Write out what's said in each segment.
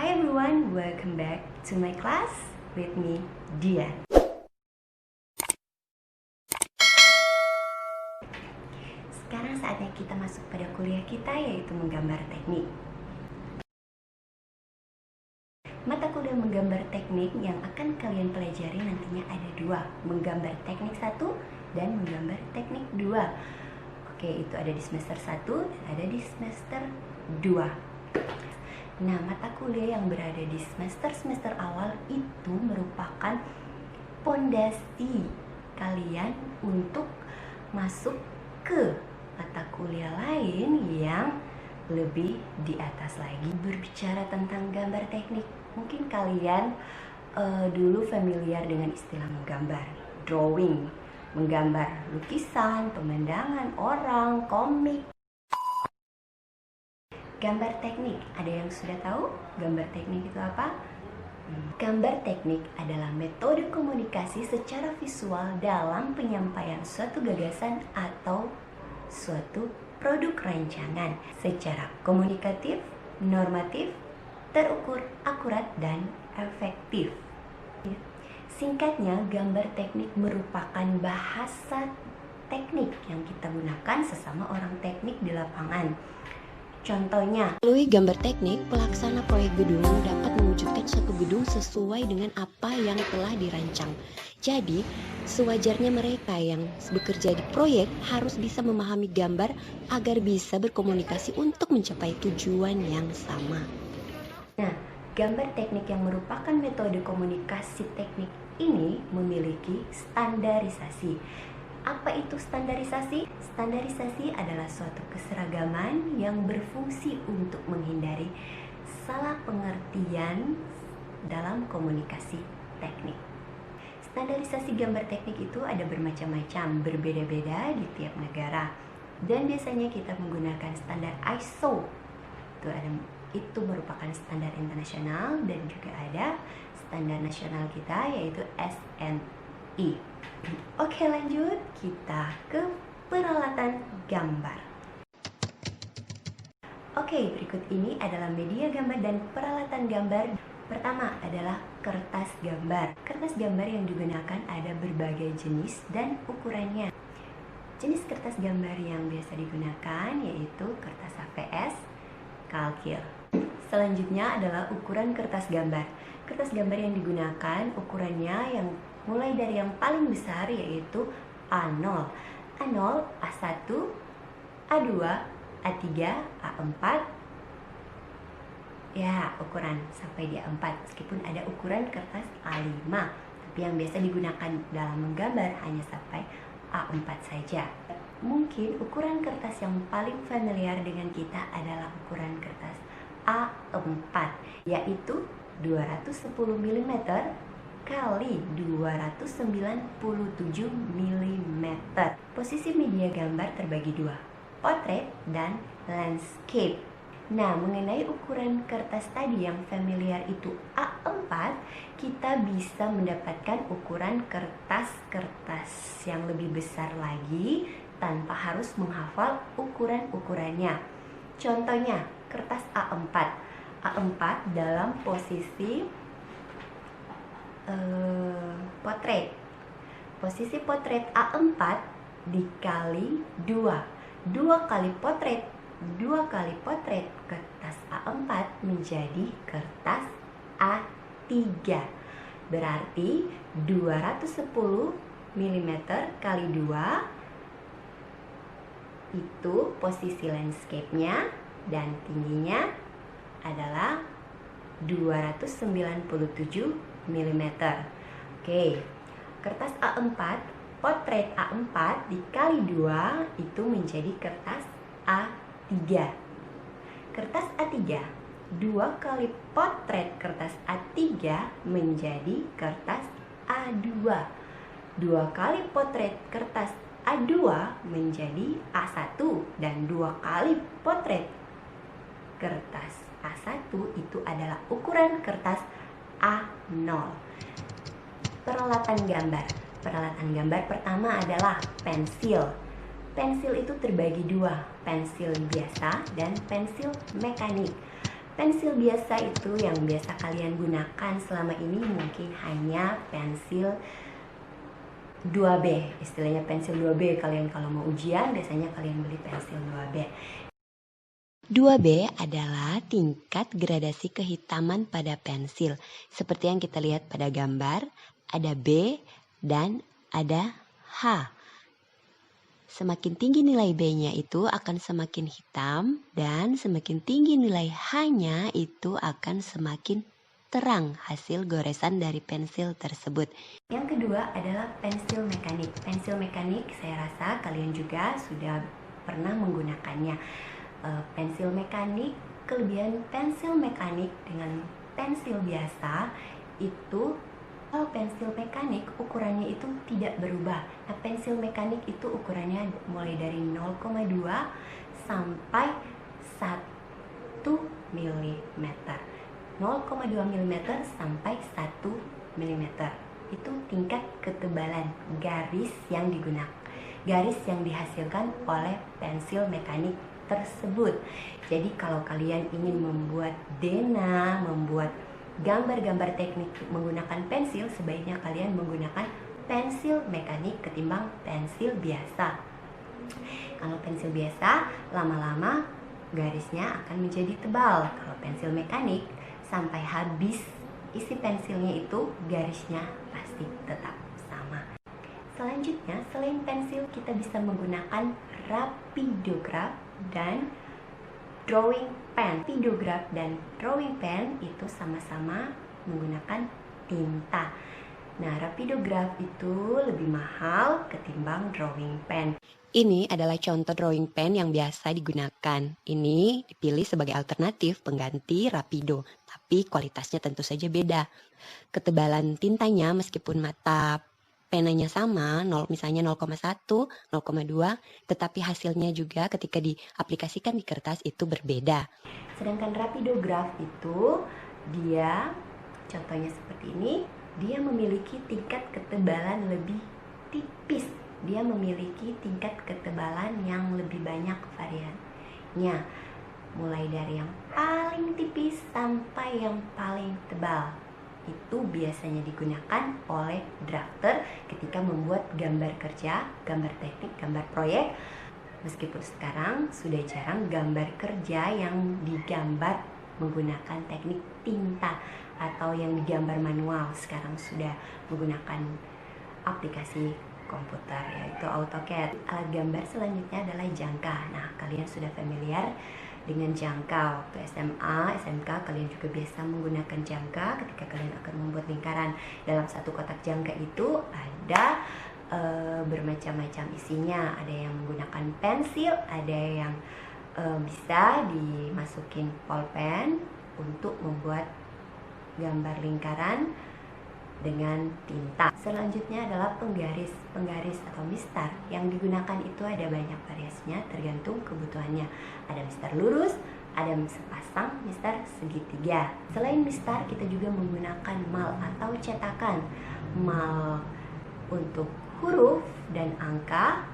Hi everyone, welcome back to my class with me, Dia. Sekarang saatnya kita masuk pada kuliah kita, yaitu menggambar teknik. Mata kuliah menggambar teknik yang akan kalian pelajari nantinya ada dua, menggambar teknik 1 dan menggambar teknik 2. Oke, itu ada di semester 1 dan ada di semester 2. Nah, mata kuliah yang berada di semester awal itu merupakan pondasi kalian untuk masuk ke mata kuliah lain yang lebih di atas lagi. Berbicara tentang gambar teknik, mungkin kalian dulu familiar dengan istilah menggambar, drawing, menggambar lukisan, pemandangan orang, komik. Gambar teknik, ada yang sudah tahu gambar teknik itu apa? Gambar teknik adalah metode komunikasi secara visual dalam penyampaian suatu gagasan atau suatu produk rancangan secara komunikatif, normatif, terukur, akurat, dan efektif. Singkatnya, gambar teknik merupakan bahasa teknik yang kita gunakan sesama orang teknik di lapangan. Contohnya, melalui gambar teknik, pelaksana proyek gedung dapat mewujudkan suatu gedung sesuai dengan apa yang telah dirancang. Jadi, sewajarnya mereka yang bekerja di proyek harus bisa memahami gambar agar bisa berkomunikasi untuk mencapai tujuan yang sama. Nah, gambar teknik yang merupakan metode komunikasi teknik ini memiliki standarisasi. Apa itu standarisasi? Standarisasi adalah suatu keseragaman yang berfungsi untuk menghindari salah pengertian dalam komunikasi teknik. Standarisasi gambar teknik itu ada bermacam-macam, berbeda-beda di tiap negara. Dan biasanya kita menggunakan standar ISO. Itu merupakan standar internasional, dan juga ada standar nasional kita yaitu SNI. Oke, lanjut kita ke peralatan gambar. Oke, berikut ini adalah media gambar dan peralatan gambar. Pertama adalah kertas gambar. Kertas gambar yang digunakan ada berbagai jenis dan ukurannya. Jenis kertas gambar yang biasa digunakan yaitu kertas HVS, kalkil. Selanjutnya adalah ukuran kertas gambar. Kertas gambar yang digunakan ukurannya yang mulai dari yang paling besar yaitu A0, A1, A2, A3, A4. Ya, ukuran sampai di A4, meskipun ada ukuran kertas A5, tapi yang biasa digunakan dalam menggambar hanya sampai A4 saja. Mungkin ukuran kertas yang paling familiar dengan kita adalah ukuran kertas A4, yaitu 210 mm kali 297 mm. Posisi media gambar terbagi dua, potret dan landscape. Nah, mengenai ukuran kertas tadi yang familiar itu A4, kita bisa mendapatkan ukuran kertas-kertas yang lebih besar lagi tanpa harus menghafal ukuran-ukurannya. Contohnya, kertas A4. A4 dalam posisi potret. Posisi potret A4 dikali 2. 2 kali potret kertas A4 menjadi kertas A3. Berarti 210 mm kali 2 itu posisi landscape-nya, dan tingginya adalah 297 mm. Oke, kertas A4, potret A4 dikali 2 itu menjadi kertas A3. Kertas A3, 2 kali potret kertas A3 menjadi kertas A2. 2 kali potret kertas A2 menjadi A1, dan 2 kali potret kertas A1 itu adalah ukuran kertas A0. Peralatan gambar. Peralatan gambar pertama adalah pensil. Pensil itu terbagi dua, pensil biasa dan pensil mekanik. Pensil biasa itu yang biasa kalian gunakan selama ini mungkin hanya pensil 2B, istilahnya pensil 2B. Kalian kalau mau ujian biasanya kalian beli pensil 2B. 2B adalah tingkat gradasi kehitaman pada pensil. Seperti yang kita lihat pada gambar, ada B dan ada H. Semakin tinggi nilai B-nya itu akan semakin hitam dan semakin tinggi nilai H-nya itu akan semakin terang hasil goresan dari pensil tersebut. Yang kedua adalah pensil mekanik. Pensil mekanik saya rasa kalian juga sudah pernah menggunakannya. Pensil mekanik, kelebihan pensil mekanik dengan pensil biasa itu, kalau pensil mekanik ukurannya itu tidak berubah. Nah, pensil mekanik itu ukurannya mulai dari 0,2 sampai 1 mm. 0,2 mm sampai 1 mm. Itu tingkat ketebalan garis yang digunakan, garis yang dihasilkan oleh pensil mekanik tersebut. Jadi kalau kalian ingin membuat dena, membuat gambar-gambar teknik menggunakan pensil, sebaiknya kalian menggunakan pensil mekanik ketimbang pensil biasa. Kalau pensil biasa, lama-lama garisnya akan menjadi tebal. Kalau pensil mekanik, sampai habis isi pensilnya itu garisnya pasti tetap sama. Selanjutnya, selain pensil, kita bisa menggunakan rapidograph dan drawing pen. Rapidograph dan drawing pen itu sama-sama menggunakan tinta. Nah, rapidograph itu lebih mahal ketimbang drawing pen. Ini adalah contoh drawing pen yang biasa digunakan. Ini dipilih sebagai alternatif pengganti Rapido, tapi kualitasnya tentu saja beda. Ketebalan tintanya meskipun mata penanya sama, misalnya 0,1, 0,2, tetapi hasilnya juga ketika diaplikasikan di kertas itu berbeda. Sedangkan rapidograph itu, dia contohnya seperti ini, dia memiliki tingkat ketebalan lebih tipis. Dia memiliki tingkat ketebalan yang lebih banyak variannya, mulai dari yang paling tipis sampai yang paling tebal. Itu biasanya digunakan oleh drafter ketika membuat gambar kerja, gambar teknik, gambar proyek. Meskipun sekarang sudah jarang gambar kerja yang digambar menggunakan teknik tinta atau yang digambar manual. Sekarang sudah menggunakan aplikasi komputer, yaitu AutoCAD. Alat gambar selanjutnya adalah jangka. Nah, kalian sudah familiar dengan jangka. Waktu SMA, SMK kalian juga biasa menggunakan jangka ketika kalian akan membuat lingkaran. Dalam satu kotak jangka itu ada bermacam-macam isinya. Ada yang menggunakan pensil, ada yang bisa dimasukin pulpen untuk membuat gambar lingkaran dengan tinta. Selanjutnya adalah penggaris atau mistar. Yang digunakan itu ada banyak variasinya tergantung kebutuhannya. Ada mistar lurus, ada sepasang mistar segitiga. Selain mistar, kita juga menggunakan mal atau cetakan. Mal untuk huruf dan angka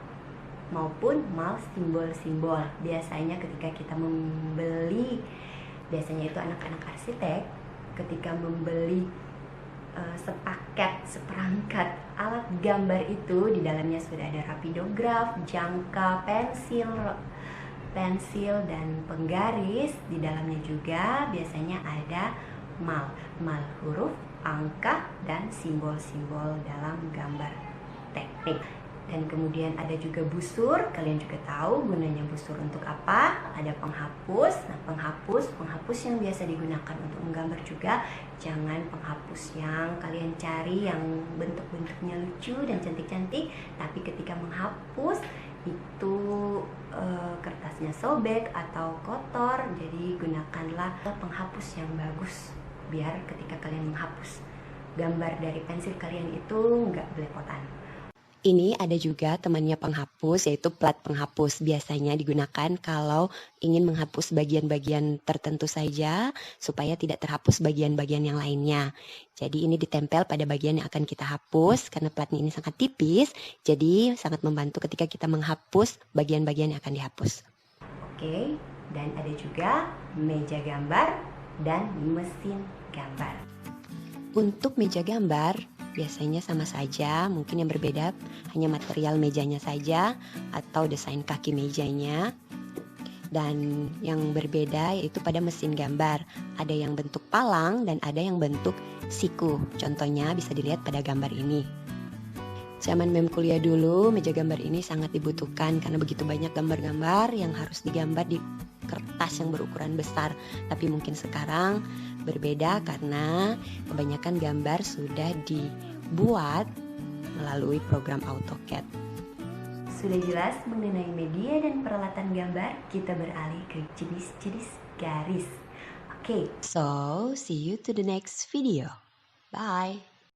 maupun mal simbol-simbol. Biasanya ketika kita membeli, biasanya itu anak-anak arsitek ketika membeli seperangkat alat gambar itu, di dalamnya sudah ada rapidograph, jangka, pensil dan penggaris. Di dalamnya juga biasanya ada mal huruf, angka, dan simbol-simbol dalam gambar teknik. Dan kemudian ada juga busur. Kalian juga tahu gunanya busur untuk apa. Ada penghapus. Nah, penghapus yang biasa digunakan untuk menggambar juga. Jangan penghapus yang kalian cari yang bentuk-bentuknya lucu dan cantik-cantik, tapi ketika menghapus itu kertasnya sobek atau kotor. Jadi gunakanlah penghapus yang bagus biar ketika kalian menghapus gambar dari pensil kalian itu nggak belepotan. Ini ada juga temannya penghapus, yaitu plat penghapus. Biasanya digunakan kalau ingin menghapus bagian-bagian tertentu saja supaya tidak terhapus bagian-bagian yang lainnya. Jadi ini ditempel pada bagian yang akan kita hapus karena platnya ini sangat tipis. Jadi sangat membantu ketika kita menghapus bagian-bagian yang akan dihapus. Oke, dan ada juga meja gambar dan mesin gambar. Untuk meja gambar, biasanya sama saja, mungkin yang berbeda hanya material mejanya saja atau desain kaki mejanya. Dan yang berbeda yaitu pada mesin gambar, ada yang bentuk palang dan ada yang bentuk siku. Contohnya bisa dilihat pada gambar ini. Zaman mem kuliah dulu, meja gambar ini sangat dibutuhkan karena begitu banyak gambar-gambar yang harus digambar di kertas yang berukuran besar. Tapi mungkin sekarang berbeda karena kebanyakan gambar sudah dibuat melalui program AutoCAD. Sudah jelas mengenai media dan peralatan gambar, kita beralih ke jenis-jenis garis. Oke. So, see you to the next video. Bye.